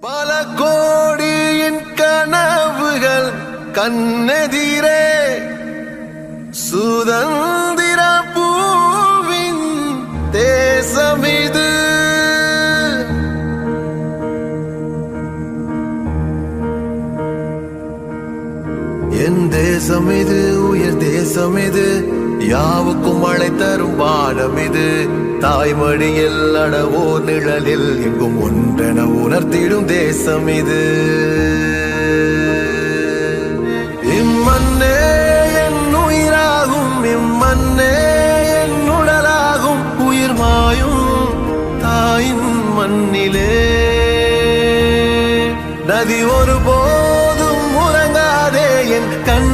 பல கோடியின் கனவுகள் கண்ணெதிரே சுதந்திர பூவின் தேசமிது. என் தேசமிது, உயர் தேசமிது, யாவுக்கும் மழை தரும் பாடம் இது. தாய்மடியில் அடவோர் நிழலில் எங்கும் ஒன்றென உணர்த்திடும் தேசம் இது. இம்மண்ணே என் உயிராகும், இம்மண்ணே என் உடலாகும், உயிர் மாயும் தாயின் மண்ணிலே. நதி ஒரு போதும் உறங்காதே, என் கண்